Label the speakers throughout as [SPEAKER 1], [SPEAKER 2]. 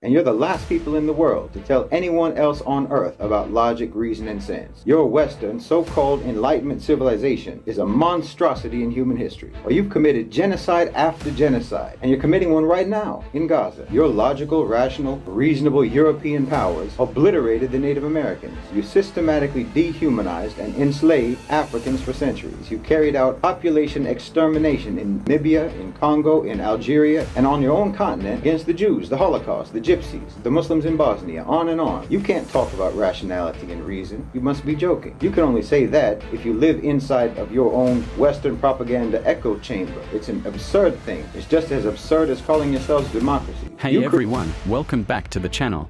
[SPEAKER 1] And you're the last people in the world to tell anyone else on earth about logic, reason, and sense. Your Western, so-called Enlightenment civilization is a monstrosity in human history. Or you've committed genocide after genocide, and you're committing one right now in Gaza. Your logical, rational, reasonable European powers obliterated the Native Americans. You systematically dehumanized and enslaved Africans for centuries. You carried out population extermination in Namibia, in Congo, in Algeria, and on your own continent against the Jews, the Holocaust, the Gypsies, the Muslims in Bosnia, on and on. You can't talk about rationality and reason. You must be joking. You can only say that if you live inside of your own Western propaganda echo chamber. It's an absurd thing. It's just as absurd as calling yourselves democracy.
[SPEAKER 2] Hey everyone, welcome back to the channel.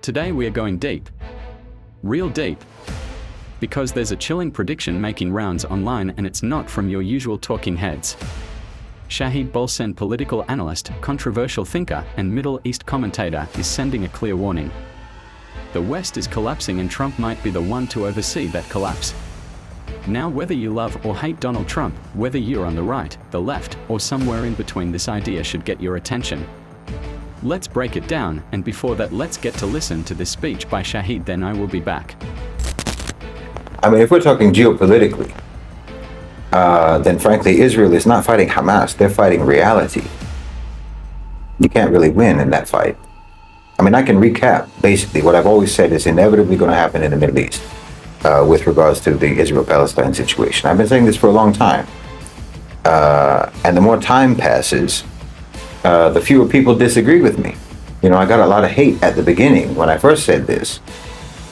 [SPEAKER 2] Today we are going deep. Real deep. Because there's a chilling prediction making rounds online and it's not from your usual talking heads. Shahid Bolsen, political analyst, controversial thinker, and Middle East commentator, is sending a clear warning. The West is collapsing and Trump might be the one to oversee that collapse. Now, whether you love or hate Donald Trump, whether you're on the right, the left, or somewhere in between, this idea should get your attention. Let's break it down, and before that, let's get to listen to this speech by Shahid, then I will be back.
[SPEAKER 1] I mean, if we're talking geopolitically, then frankly, Israel is not fighting Hamas. They're fighting reality. You can't really win in that fight. I mean, I can recap basically what I've always said is inevitably going to happen in the Middle East with regards to the Israel-Palestine situation. I've been saying this for a long time. And the more time passes, the fewer people disagree with me. You know, I got a lot of hate at the beginning when I first said this.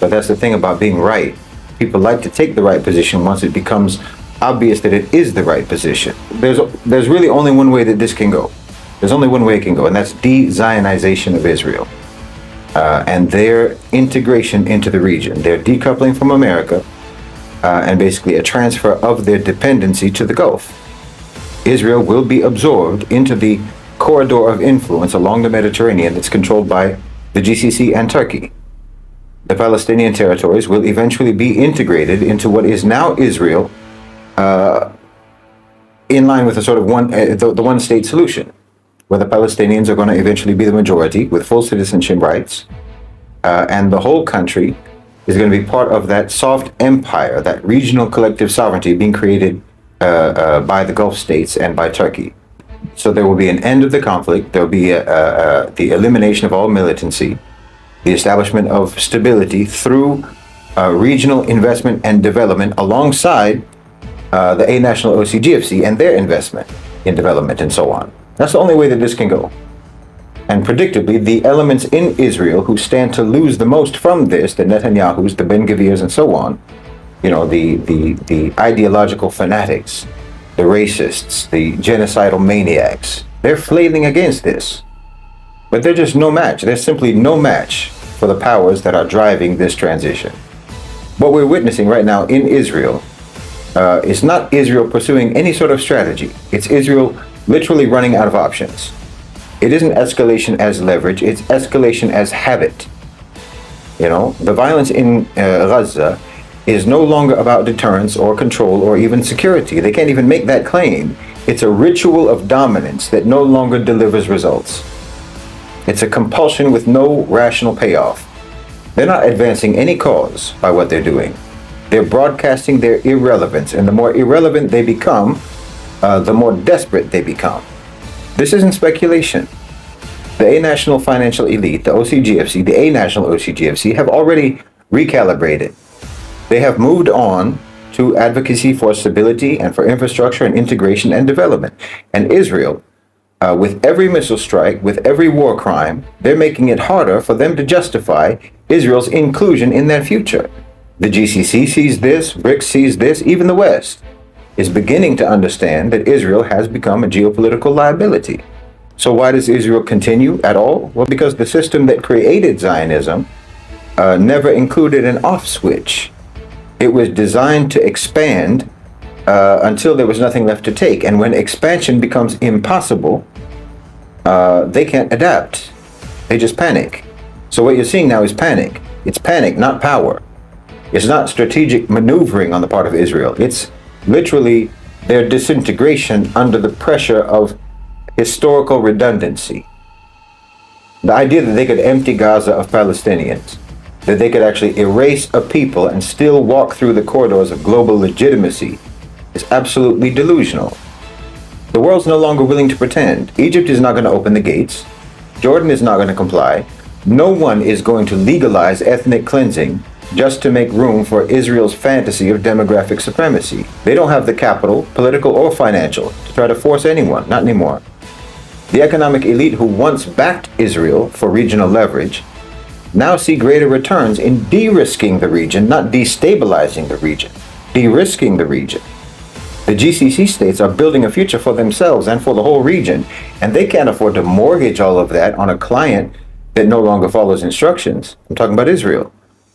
[SPEAKER 1] But that's the thing about being right. People like to take the right position once it becomes obvious that it is the right position. There's really only one way that this can go. There's only one way it can go, and that's de-Zionization of Israel and their integration into the region. They're decoupling from America and basically a transfer of their dependency to the Gulf. Israel will be absorbed into the corridor of influence along the Mediterranean that's controlled by the GCC and Turkey. The Palestinian territories will eventually be integrated into what is now Israel, in line with a sort of the one-state solution, where the Palestinians are going to eventually be the majority with full citizenship rights, and the whole country is going to be part of that soft empire, that regional collective sovereignty being created by the Gulf states and by Turkey. So there will be an end of the conflict. There will be the elimination of all militancy, the establishment of stability through regional investment and development alongside the A-National OCGFC and their investment in development and so on. That's the only way that this can go. And predictably, the elements in Israel who stand to lose the most from this, the Netanyahus, the Ben-Gvirs, and so on, you know, the ideological fanatics, the racists, the genocidal maniacs, they're flailing against this. But they're just no match. They're simply no match for the powers that are driving this transition. What we're witnessing right now in Israel it's not Israel pursuing any sort of strategy. It's Israel literally running out of options. It isn't escalation as leverage, it's escalation as habit. You know, the violence in Gaza is no longer about deterrence or control or even security. They can't even make that claim. It's a ritual of dominance that no longer delivers results. It's a compulsion with no rational payoff. They're not advancing any cause by what they're doing. They're broadcasting their irrelevance, and the more irrelevant they become, the more desperate they become. This isn't speculation. The A-National Financial Elite, the OCGFC, the A-National OCGFC, have already recalibrated. They have moved on to advocacy for stability and for infrastructure and integration and development. And Israel, with every missile strike, with every war crime, they're making it harder for them to justify Israel's inclusion in their future. The GCC sees this, BRICS sees this, even the West is beginning to understand that Israel has become a geopolitical liability. So why does Israel continue at all? Well, because the system that created Zionism never included an off switch. It was designed to expand until there was nothing left to take. And when expansion becomes impossible, they can't adapt. They just panic. So what you're seeing now is panic. It's panic, not power. It's not strategic maneuvering on the part of Israel. It's literally their disintegration under the pressure of historical redundancy. The idea that they could empty Gaza of Palestinians, that they could actually erase a people and still walk through the corridors of global legitimacy is absolutely delusional. The world's no longer willing to pretend. Egypt is not going to open the gates. Jordan is not going to comply. No one is going to legalize ethnic cleansing just to make room for Israel's fantasy of demographic supremacy. They don't have the capital, political or financial, to try to force anyone, not anymore. The economic elite who once backed Israel for regional leverage now see greater returns in de-risking the region, not destabilizing the region, de-risking the region. The GCC states are building a future for themselves and for the whole region, and they can't afford to mortgage all of that on a client that no longer follows instructions. I'm talking about Israel.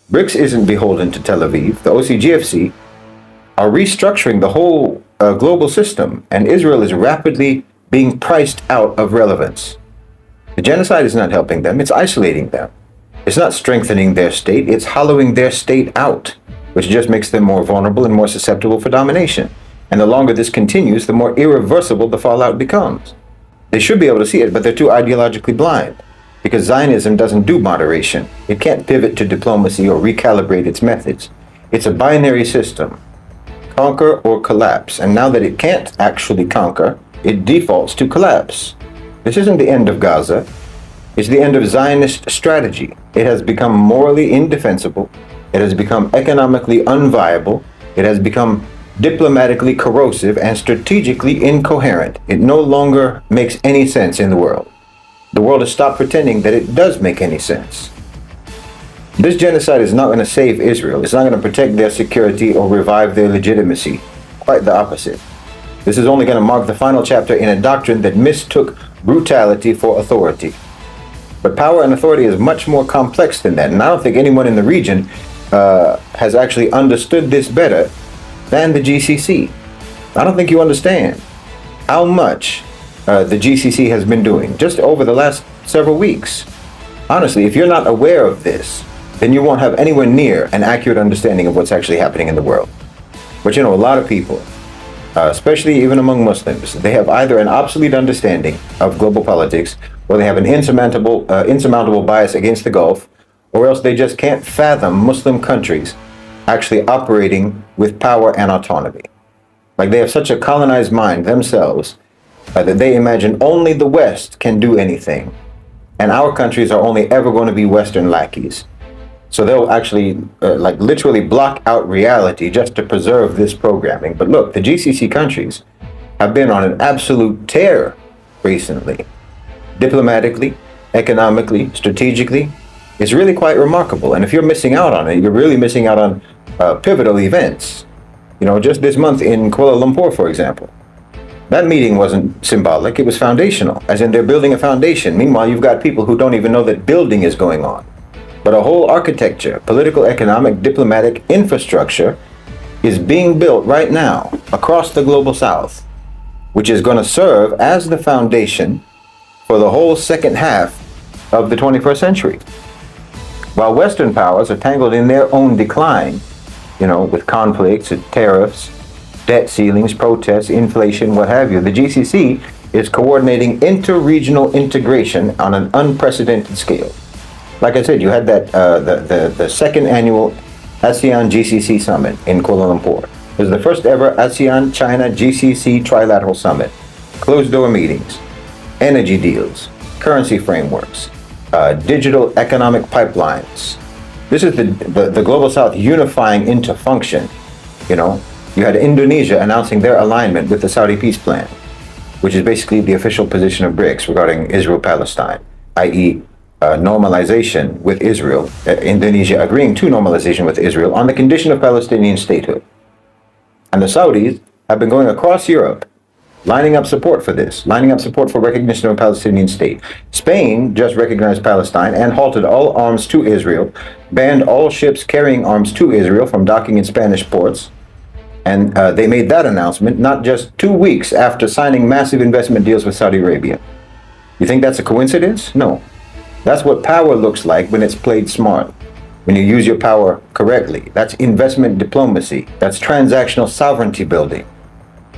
[SPEAKER 1] BRICS isn't beholden to Tel Aviv. The OCGFC are restructuring the whole global system, and Israel is rapidly being priced out of relevance. The genocide is not helping them, it's isolating them. It's not strengthening their state, it's hollowing their state out, which just makes them more vulnerable and more susceptible for domination. And the longer this continues, the more irreversible the fallout becomes. They should be able to see it, but they're too ideologically blind. Because Zionism doesn't do moderation. It can't pivot to diplomacy or recalibrate its methods. It's a binary system. Conquer or collapse. And now that it can't actually conquer, it defaults to collapse. This isn't the end of Gaza. It's the end of Zionist strategy. It has become morally indefensible. It has become economically unviable. It has become diplomatically corrosive and strategically incoherent. It no longer makes any sense in the world. The world has stopped pretending that it does make any sense. This genocide is not going to save Israel. It's not going to protect their security or revive their legitimacy. Quite the opposite. This is only going to mark the final chapter in a doctrine that mistook brutality for authority. But power and authority is much more complex than that. And I don't think anyone in the region has actually understood this better than the GCC. I don't think you understand how much the GCC has been doing just over the last several weeks. Honestly, if you're not aware of this, then you won't have anywhere near an accurate understanding of what's actually happening in the world. But you know, a lot of people, especially even among Muslims, they have either an obsolete understanding of global politics, or they have an insurmountable bias against the Gulf, or else they just can't fathom Muslim countries actually operating with power and autonomy. Like they have such a colonized mind themselves that they imagine only the West can do anything, and our countries are only ever going to be Western lackeys. So they'll actually like literally block out reality just to preserve this programming. But look, the GCC countries have been on an absolute tear recently. Diplomatically, economically, strategically, it's really quite remarkable. And if you're missing out on it, you're really missing out on pivotal events. You know, just this month in Kuala Lumpur, for example. That meeting wasn't symbolic, it was foundational, as in they're building a foundation. Meanwhile, you've got people who don't even know that building is going on. But a whole architecture, political, economic, diplomatic infrastructure is being built right now across the global south, which is going to serve as the foundation for the whole second half of the 21st century. While Western powers are tangled in their own decline, you know, with conflicts and tariffs, debt ceilings, protests, inflation, what have you, the GCC is coordinating inter-regional integration on an unprecedented scale. Like I said, you had that the second annual ASEAN GCC summit in Kuala Lumpur. It was the first ever ASEAN China GCC trilateral summit. Closed door meetings, energy deals, currency frameworks, digital economic pipelines. This is the global south unifying into function. You know, you had Indonesia announcing their alignment with the Saudi peace plan, which is basically the official position of BRICS regarding Israel-Palestine, i.e. Normalization with Israel, Indonesia agreeing to normalization with Israel on the condition of Palestinian statehood. And the Saudis have been going across Europe, lining up support for this, lining up support for recognition of a Palestinian state. Spain just recognized Palestine and halted all arms to Israel, banned all ships carrying arms to Israel from docking in Spanish ports. And they made that announcement not just 2 weeks after signing massive investment deals with Saudi Arabia. You think that's a coincidence? No. That's what power looks like when it's played smart, when you use your power correctly. That's investment diplomacy. That's transactional sovereignty building.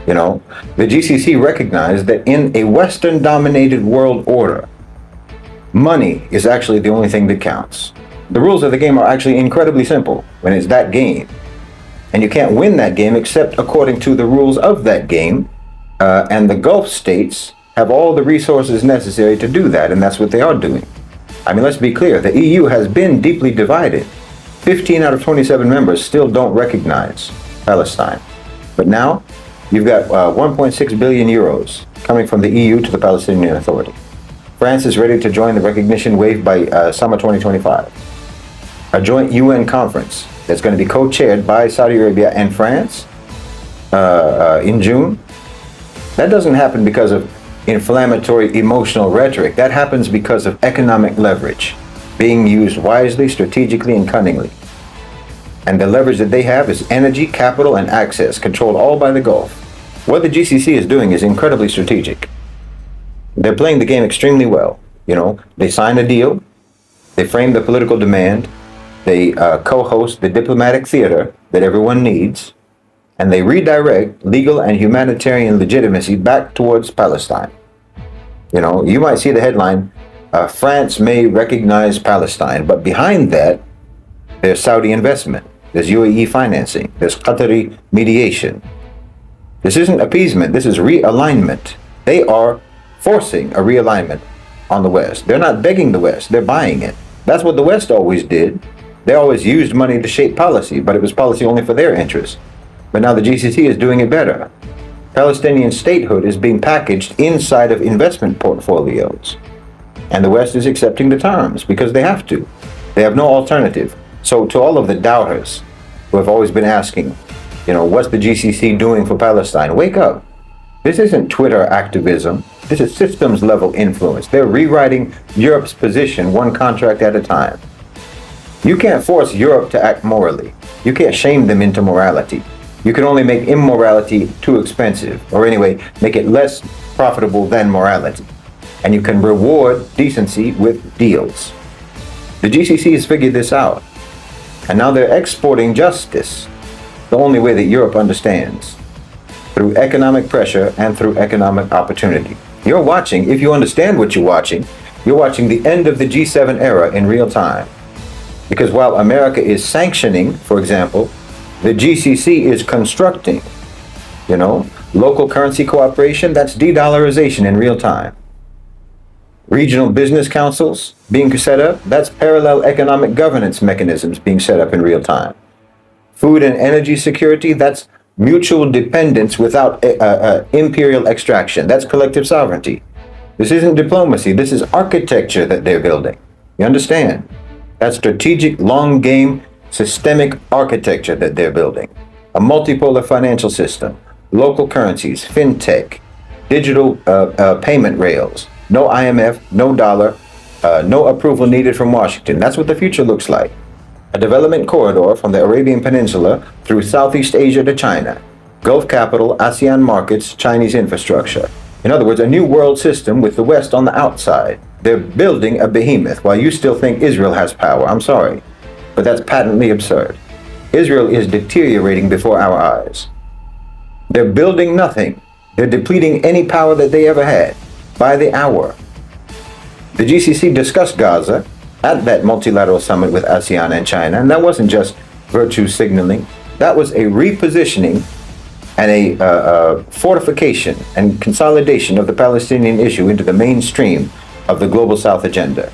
[SPEAKER 1] You know, the GCC recognized that in a Western-dominated world order, Money is actually the only thing that counts. The rules of the game are actually incredibly simple when it's that game. And you can't win that game except according to the rules of that game. And the Gulf states have all the resources necessary to do that, and that's what they are doing. I mean, let's be clear, the EU has been deeply divided. 15 out of 27 members still don't recognize Palestine. But now, you've got 1.6 billion euros coming from the EU to the Palestinian Authority. France is ready to join the recognition wave by summer 2025. A joint UN conference that's going to be co-chaired by Saudi Arabia and France in June. That doesn't happen because of inflammatory emotional rhetoric. That happens because of economic leverage being used wisely, strategically, and cunningly. And the leverage that they have is energy, capital, and access, controlled all by the Gulf. What the GCC is doing is incredibly strategic. They're playing the game extremely well. You know, they sign a deal, they frame the political demand, they co-host the diplomatic theater that everyone needs, and they redirect legal and humanitarian legitimacy back towards Palestine. You know, you might see the headline, France may recognize Palestine, but behind that, there's Saudi investment, there's UAE financing, there's Qatari mediation. This isn't appeasement, this is realignment. They are forcing a realignment on the West. They're not begging the West, they're buying it. That's what the West always did. They always used money to shape policy, but it was policy only for their interests. But now the GCC is doing it better. Palestinian statehood is being packaged inside of investment portfolios. And the West is accepting the terms because they have to. They have no alternative. So to all of the doubters who have always been asking, you know, what's the GCC doing for Palestine? Wake up. This isn't Twitter activism. This is systems level influence. They're rewriting Europe's position one contract at a time. You can't force Europe to act morally. You can't shame them into morality. You can only make immorality too expensive, or anyway, make it less profitable than morality. And you can reward decency with deals. The GCC has figured this out. And now they're exporting justice, the only way that Europe understands, through economic pressure and through economic opportunity. You're watching, if you understand what you're watching the end of the G7 era in real time. Because while America is sanctioning, for example, the GCC is constructing, you know, local currency cooperation, that's de-dollarization in real time. Regional business councils being set up, that's parallel economic governance mechanisms being set up in real time. Food and energy security, that's mutual dependence without imperial extraction. That's collective sovereignty. This isn't diplomacy, this is architecture that they're building. You understand? That's strategic, long game, systemic architecture that they're building. A multipolar financial system, local currencies, fintech, digital payment rails, no IMF, no dollar, no approval needed from Washington. That's what the future looks like. A development corridor from the Arabian Peninsula through Southeast Asia to China, Gulf capital, ASEAN markets, Chinese infrastructure. In other words, a new world system with the West on the outside. They're building a behemoth while you still think Israel has power. I'm sorry, but that's patently absurd. Israel is deteriorating before our eyes. They're building nothing. They're depleting any power that they ever had by the hour. The GCC discussed Gaza at that multilateral summit with ASEAN and China, and that wasn't just virtue signaling. That was a repositioning and a fortification and consolidation of the Palestinian issue into the mainstream of the Global South agenda,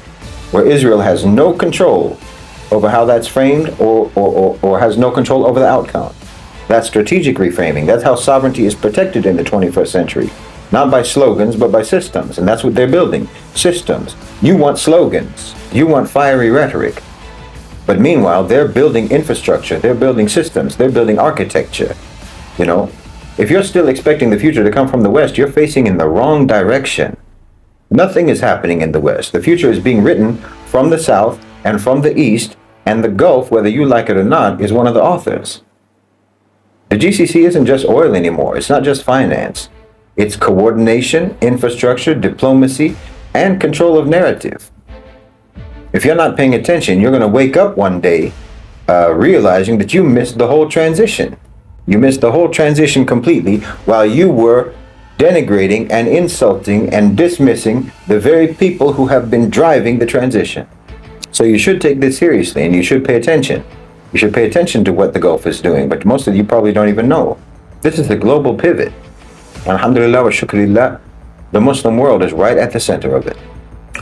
[SPEAKER 1] where Israel has no control over how that's framed or has no control over the outcome. That's strategic reframing. That's how sovereignty is protected in the 21st century. Not by slogans, but by systems. And that's what they're building. Systems. You want slogans. You want fiery rhetoric. But meanwhile, they're building infrastructure. They're building systems. They're building architecture. You know, if you're still expecting the future to come from the West, you're facing in the wrong direction. Nothing is happening in the West. The future is being written from the South and from the East, and the Gulf, whether you like it or not, is one of the authors. The GCC isn't just oil anymore. It's not just finance. It's coordination, infrastructure, diplomacy, and control of narrative. If you're not paying attention, you're going to wake up one day realizing that you missed the whole transition. You missed the whole transition completely while you were denigrating and insulting and dismissing the very people who have been driving the transition. So you should take this seriously, and you should pay attention. You should pay attention to what the Gulf is doing, but most of you probably don't even know. This is a global pivot. Alhamdulillah wa shukrillah, the Muslim world is right at the center of it.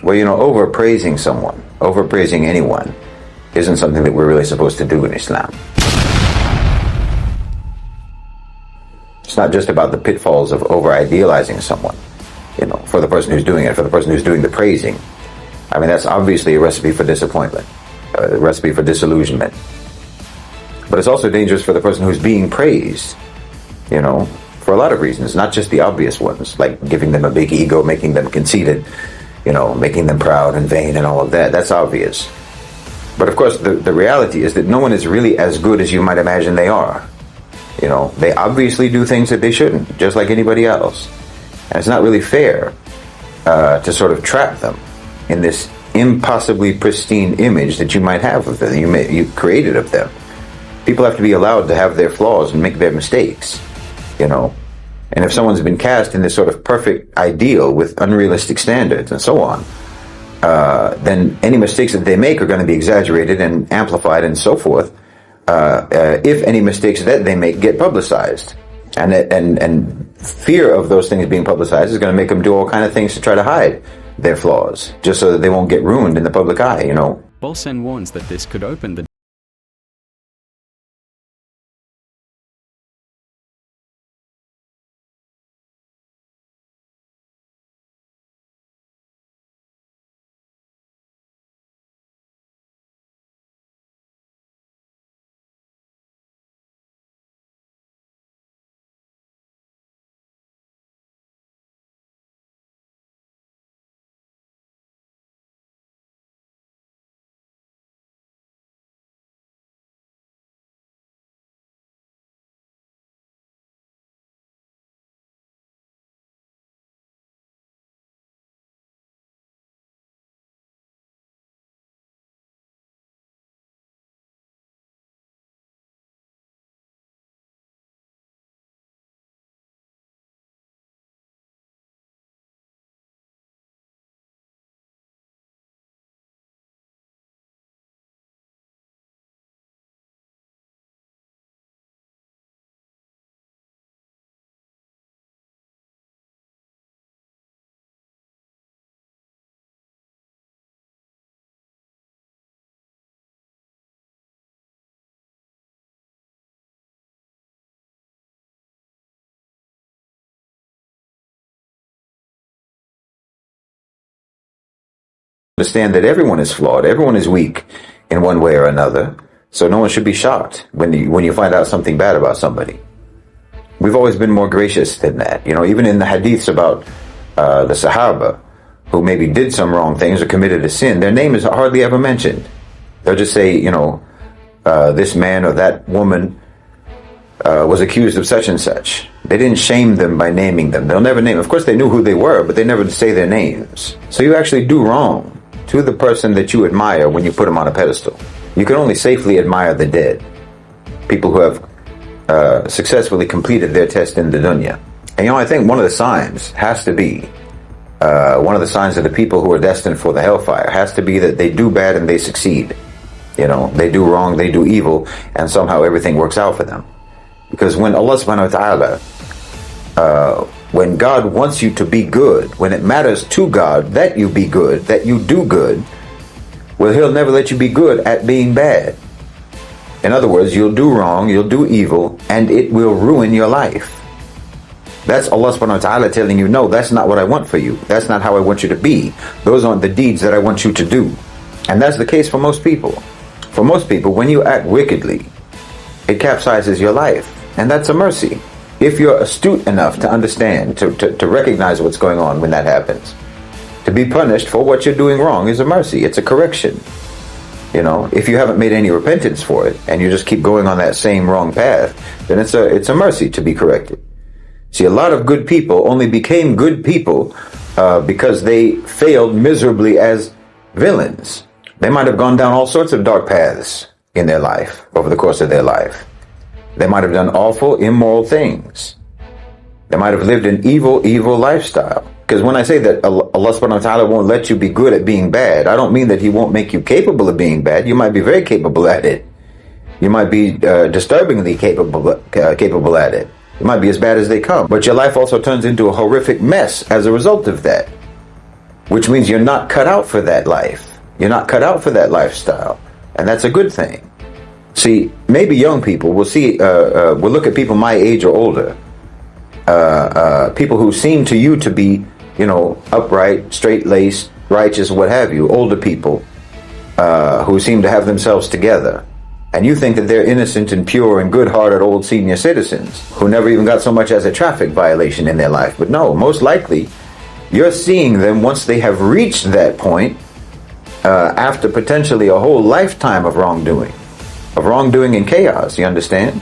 [SPEAKER 1] Well, overpraising someone, overpraising anyone, isn't something that we're really supposed to do in Islam. It's not just about the pitfalls of over-idealizing someone, for the person who's doing it, for the person who's doing the praising. I mean, that's obviously a recipe for disappointment, a recipe for disillusionment. But it's also dangerous for the person who's being praised, for a lot of reasons, not just the obvious ones, like giving them a big ego, making them conceited, making them proud and vain and all of that. That's obvious. But of course, the reality is that no one is really as good as you might imagine they are. They obviously do things that they shouldn't, just like anybody else. And it's not really fair to sort of trap them in this impossibly pristine image that you might have of them, you created of them. People have to be allowed to have their flaws and make their mistakes, And if someone's been cast in this sort of perfect ideal with unrealistic standards and so on, then any mistakes that they make are going to be exaggerated and amplified and so forth. If any mistakes that they make get publicized, and fear of those things being publicized is going to make them do all kind of things to try to hide their flaws, just so that they won't get ruined in the public eye,
[SPEAKER 2] Bolsen warns that this could open the
[SPEAKER 1] understand that everyone is flawed, everyone is weak in one way or another. So no one should be shocked when you find out something bad about somebody. We've always been more gracious than that. Even in the hadiths about the Sahaba, who maybe did some wrong things or committed a sin, their name is hardly ever mentioned. They'll just say, this man or that woman was accused of such and such. They didn't shame them by naming them. They'll never name. Of course, they knew who they were, but they never say their names. So you actually do wrong to the person that you admire when you put him on a pedestal. You can only safely admire the dead, people who have successfully completed their test in the dunya. And I think one of the signs has to be, one of the signs of the people who are destined for the hellfire has to be that they do bad and they succeed. They do wrong, they do evil, and somehow everything works out for them. Because when Allah subhanahu wa ta'ala, when God wants you to be good, when it matters to God that you be good, that you do good, well, He'll never let you be good at being bad. In other words, you'll do wrong, you'll do evil, and it will ruin your life. That's Allah subhanahu wa ta'ala telling you, no, that's not what I want for you. That's not how I want you to be. Those aren't the deeds that I want you to do. And that's the case for most people. For most people, when you act wickedly, it capsizes your life. And that's a mercy. If you're astute enough to understand, to recognize what's going on when that happens. To be punished for what you're doing wrong is a mercy. It's a correction. If you haven't made any repentance for it, and you just keep going on that same wrong path, then it's a mercy to be corrected. See, a lot of good people only became good people because they failed miserably as villains. They might have gone down all sorts of dark paths in their life, over the course of their life. They might have done awful, immoral things. They might have lived an evil lifestyle. Because when I say that Allah subhanahu wa ta'ala won't let you be good at being bad, I don't mean that He won't make you capable of being bad. You might be very capable at it. You might be disturbingly capable at it. It might be as bad as they come. But your life also turns into a horrific mess as a result of that. Which means you're not cut out for that life. You're not cut out for that lifestyle. And that's a good thing. See, maybe young people will will look at people my age or older. People who seem to you to be, upright, straight-laced, righteous, what have you, older people who seem to have themselves together. And you think that they're innocent and pure and good-hearted old senior citizens who never even got so much as a traffic violation in their life. But no, most likely, you're seeing them once they have reached that point after potentially a whole lifetime of wrongdoing and chaos, you understand?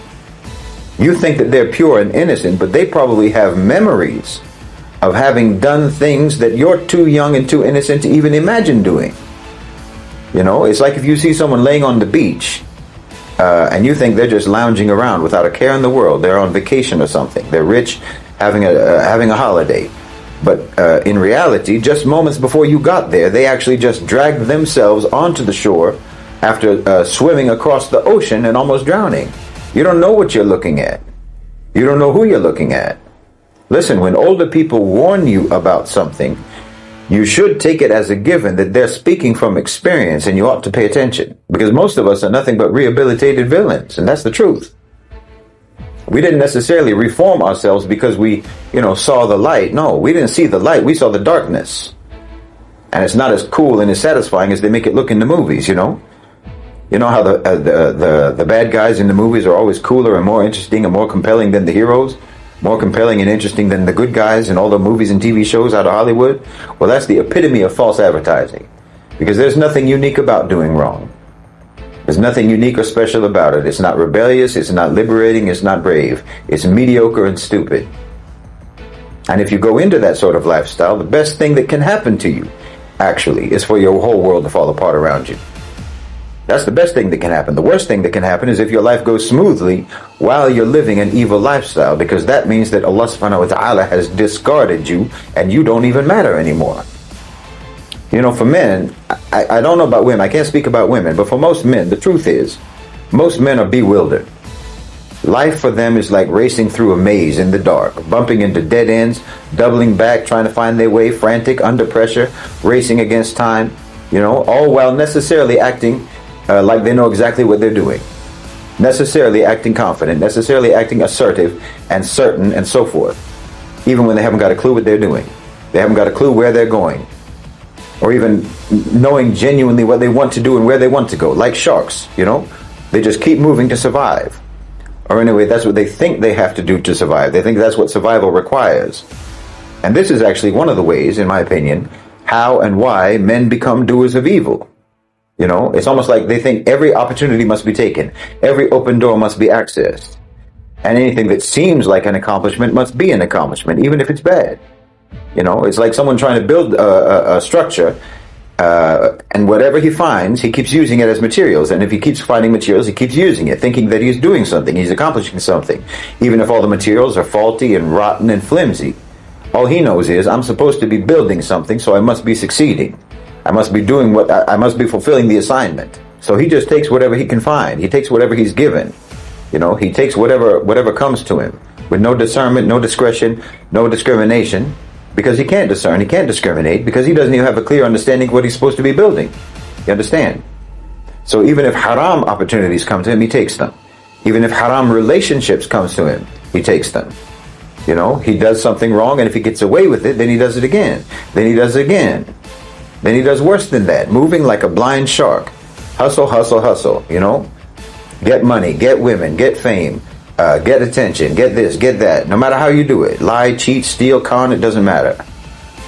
[SPEAKER 1] You think that they're pure and innocent, but they probably have memories of having done things that you're too young and too innocent to even imagine doing. It's like if you see someone laying on the beach and you think they're just lounging around without a care in the world. They're on vacation or something. They're rich, having a holiday. But in reality, just moments before you got there, they actually just dragged themselves onto the shore after swimming across the ocean and almost drowning. You don't know what you're looking at. You don't know who you're looking at. Listen, when older people warn you about something, you should take it as a given that they're speaking from experience, and you ought to pay attention. Because most of us are nothing but rehabilitated villains, and that's the truth. We didn't necessarily reform ourselves because we, saw the light. No, we didn't see the light. We saw the darkness. And it's not as cool and as satisfying as they make it look in the movies, You know how the bad guys in the movies are always cooler and more interesting and more compelling than the heroes? More compelling and interesting than the good guys in all the movies and TV shows out of Hollywood? Well, that's the epitome of false advertising. Because there's nothing unique about doing wrong. There's nothing unique or special about it. It's not rebellious, it's not liberating, it's not brave. It's mediocre and stupid. And if you go into that sort of lifestyle, the best thing that can happen to you, actually, is for your whole world to fall apart around you. That's the best thing that can happen. The worst thing that can happen is if your life goes smoothly while you're living an evil lifestyle, because that means that Allah subhanahu wa ta'ala has discarded you and you don't even matter anymore. For men, I don't know about women, I can't speak about women, but for most men, the truth is, most men are bewildered. Life for them is like racing through a maze in the dark, bumping into dead ends, doubling back, trying to find their way, frantic, under pressure, racing against time, all while necessarily acting like they know exactly what they're doing. Necessarily acting confident, necessarily acting assertive and certain and so forth. Even when they haven't got a clue what they're doing. They haven't got a clue where they're going. Or even knowing genuinely what they want to do and where they want to go. Like sharks, They just keep moving to survive. Or anyway, that's what they think they have to do to survive. They think that's what survival requires. And this is actually one of the ways, in my opinion, how and why men become doers of evil. It's almost like they think every opportunity must be taken. Every open door must be accessed. And anything that seems like an accomplishment must be an accomplishment, even if it's bad. It's like someone trying to build a structure, and whatever he finds, he keeps using it as materials. And if he keeps finding materials, he keeps using it, thinking that he's doing something, he's accomplishing something. Even if all the materials are faulty and rotten and flimsy. All he knows is, I'm supposed to be building something, so I must be succeeding. I must be doing I must be fulfilling the assignment. So he just takes whatever he can find. He takes whatever he's given. He takes whatever comes to him with no discernment, no discretion, no discrimination, because he can't discern, he can't discriminate, because he doesn't even have a clear understanding of what he's supposed to be building. You understand? So even if haram opportunities come to him, he takes them. Even if haram relationships comes to him, he takes them. He does something wrong, and if he gets away with it, then he does it again. Then he does it again. Then he does worse than that, moving like a blind shark. Hustle, hustle, hustle, Get money, get women, get fame, get attention, get this, get that. No matter how you do it. Lie, cheat, steal, con, it doesn't matter.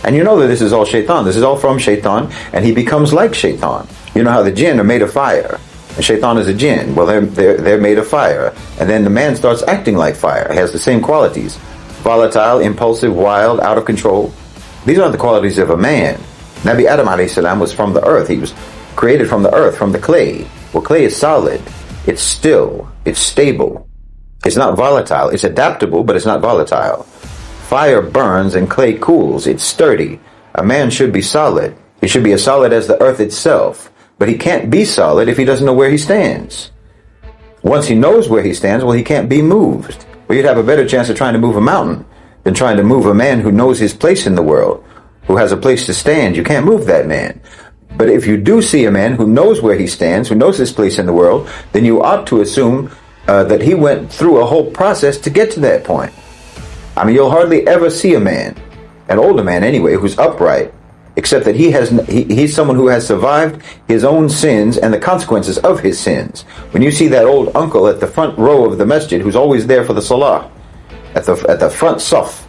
[SPEAKER 1] And you know that this is all shaitan. This is all from shaitan, and he becomes like shaitan. You know how the jinn are made of fire, and shaitan is a jinn. Well, they're made of fire. And then the man starts acting like fire. He has the same qualities. Volatile, impulsive, wild, out of control. These aren't the qualities of a man. Nabi Adam alayhi salam was from the earth. He was created from the earth, from the clay. Well, clay is solid. It's still. It's stable. It's not volatile. It's adaptable, but it's not volatile. Fire burns and clay cools. It's sturdy. A man should be solid. He should be as solid as the earth itself. But he can't be solid if he doesn't know where he stands. Once he knows where he stands, well, he can't be moved. Well, you'd have a better chance of trying to move a mountain than trying to move a man who knows his place in the world, who has a place to stand. You can't move that man. But if you do see a man who knows where he stands, who knows his place in the world, then you ought to assume that he went through a whole process to get to that point. I mean, you'll hardly ever see a man, an older man anyway, who's upright, except that he's someone who has survived his own sins and the consequences of his sins. When you see that old uncle at the front row of the masjid who's always there for the salah, at the front saf,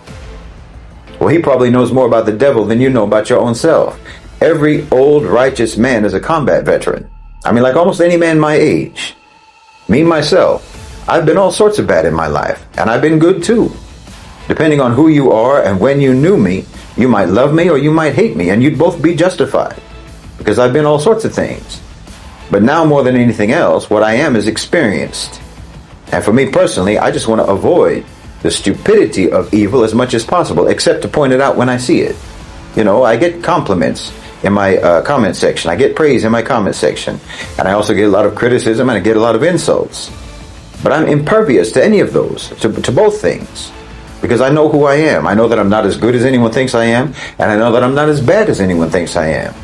[SPEAKER 1] well, he probably knows more about the devil than you know about your own self. Every old righteous man is a combat veteran. I mean, like almost any man my age. Me, myself, I've been all sorts of bad in my life, and I've been good too. Depending on who you are and when you knew me, you might love me or you might hate me, and you'd both be justified, because I've been all sorts of things. But now more than anything else, what I am is experienced. And for me personally, I just want to avoid the stupidity of evil as much as possible, except to point it out when I see it. You know, I get compliments in my comment section. I get praise in my comment section. And I also get a lot of criticism and I get a lot of insults. But I'm impervious to any of those, to both things. Because I know who I am. I know that I'm not as good as anyone thinks I am. And I know that I'm not as bad as anyone thinks I am.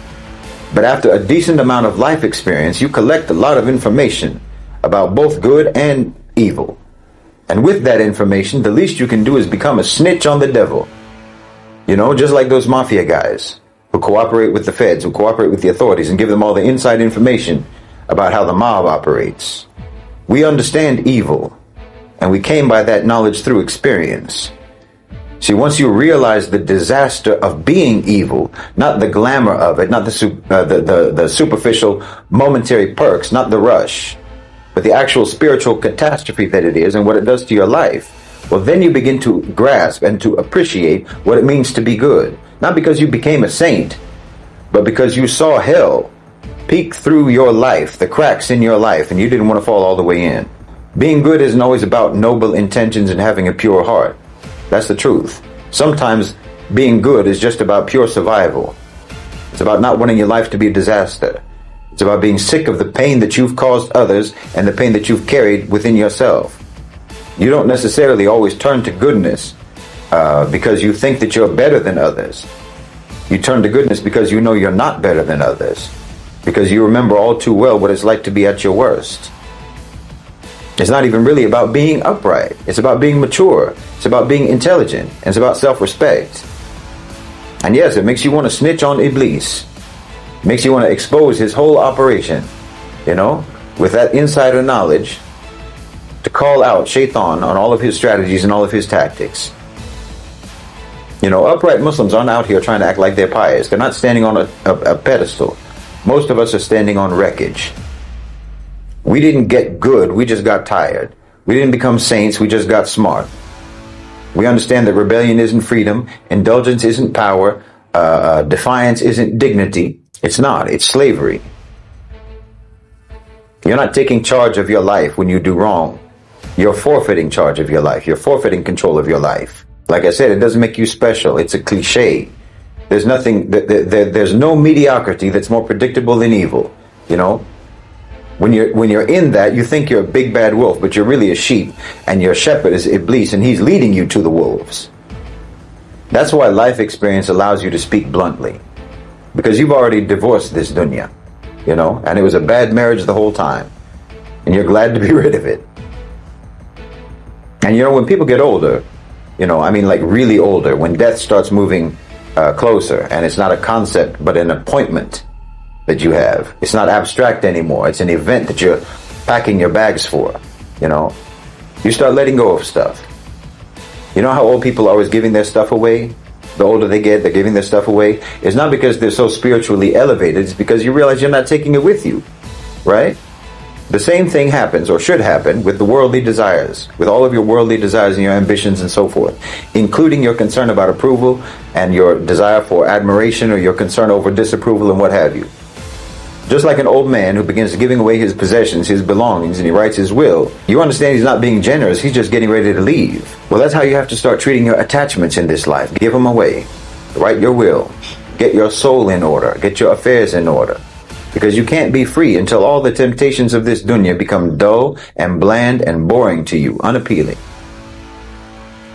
[SPEAKER 1] But after a decent amount of life experience, you collect a lot of information about both good and evil. And with that information, the least you can do is become a snitch on the devil. You know, just like those mafia guys who cooperate with the feds, who cooperate with the authorities and give them all the inside information about how the mob operates. We understand evil, and we came by that knowledge through experience. See, once you realize the disaster of being evil, not the glamour of it, not the superficial momentary perks, not the rush, but the actual spiritual catastrophe that it is and what it does to your life, well, then you begin to grasp and to appreciate what it means to be good. Not because you became a saint, but because you saw hell peek through your life, the cracks in your life, and you didn't want to fall all the way in. Being good isn't always about noble intentions and having a pure heart. That's the truth. Sometimes being good is just about pure survival. It's about not wanting your life to be a disaster. It's about being sick of the pain that you've caused others and the pain that you've carried within yourself. You don't necessarily always turn to goodness because you think that you're better than others. You turn to goodness because you know you're not better than others, because you remember all too well what it's like to be at your worst. It's not even really about being upright. It's about being mature. It's about being intelligent. And it's about self-respect. And yes, it makes you want to snitch on Iblis. It makes you want to expose his whole operation, you know, with that insider knowledge, to call out Shaitan on all of his strategies and all of his tactics. You know, upright Muslims aren't out here trying to act like they're pious. They're not standing on a pedestal. Most of us are standing on wreckage. We didn't get good, we just got tired. We didn't become saints, we just got smart. We understand that rebellion isn't freedom, indulgence isn't power, defiance isn't dignity. It's not, it's slavery. You're not taking charge of your life when you do wrong. You're forfeiting charge of your life. You're forfeiting control of your life. Like I said, it doesn't make you special. It's a cliche. There's nothing, there's no mediocrity that's more predictable than evil. You know, when you're in that, you think you're a big bad wolf, but you're really a sheep, and your shepherd is Iblis, and he's leading you to the wolves. That's why life experience allows you to speak bluntly, because you've already divorced this dunya, you know, and it was a bad marriage the whole time, and you're glad to be rid of it. And you know, when people get older, you know, I mean, like really older, when death starts moving closer, and it's not a concept but an appointment that you have. It's not abstract anymore. It's an event that you're packing your bags for, you know. You start letting go of stuff. You know how old people are always giving their stuff away? The older they get, they're giving their stuff away. It's not because they're so spiritually elevated. It's because you realize you're not taking it with you, right? The same thing happens, or should happen, with the worldly desires, with all of your worldly desires and your ambitions and so forth, including your concern about approval and your desire for admiration or your concern over disapproval and what have you. Just like an old man who begins giving away his possessions, his belongings, and he writes his will, you understand he's not being generous, he's just getting ready to leave. Well, that's how you have to start treating your attachments in this life. Give them away. Write your will. Get your soul in order. Get your affairs in order. Because you can't be free until all the temptations of this dunya become dull and bland and boring to you, unappealing.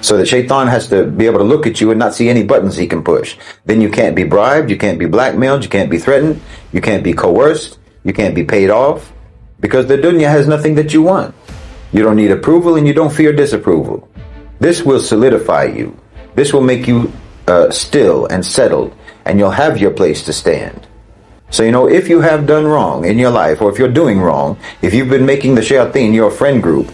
[SPEAKER 1] So the shaitan has to be able to look at you and not see any buttons he can push. Then you can't be bribed, you can't be blackmailed, you can't be threatened, you can't be coerced, you can't be paid off, because the dunya has nothing that you want. You don't need approval and you don't fear disapproval. This will solidify you. This will make you still and settled, and you'll have your place to stand. So, if you have done wrong in your life, or if you're doing wrong, if you've been making the shayateen your friend group,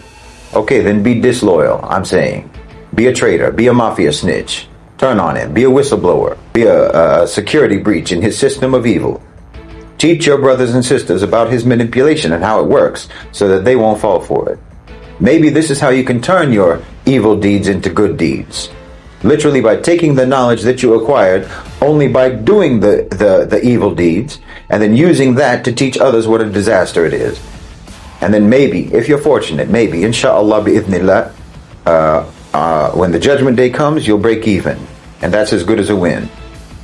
[SPEAKER 1] okay, then be disloyal, I'm saying. Be a traitor, be a mafia snitch, turn on him, be a whistleblower, be a security breach in his system of evil. Teach your brothers and sisters about his manipulation and how it works so that they won't fall for it. Maybe this is how you can turn your evil deeds into good deeds. Literally by taking the knowledge that you acquired only by doing the evil deeds and then using that to teach others what a disaster it is. And then maybe, if you're fortunate, maybe, inshallah bi'idhnillah, when the judgment day comes, you'll break even. And that's as good as a win.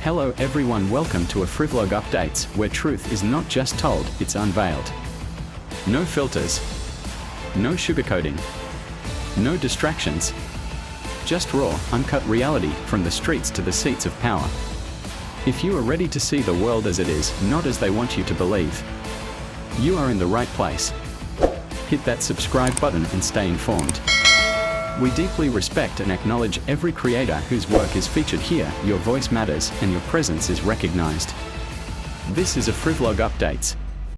[SPEAKER 2] Hello everyone, welcome to a Frivlog Updates, where truth is not just told, it's unveiled. No filters. No sugarcoating. No distractions. Just raw, uncut reality from the streets to the seats of power. If you are ready to see the world as it is, not as they want you to believe, you are in the right place. Hit that subscribe button and stay informed. We deeply respect and acknowledge every creator whose work is featured here. Your voice matters and your presence is recognized. This is a Frivlog Updates.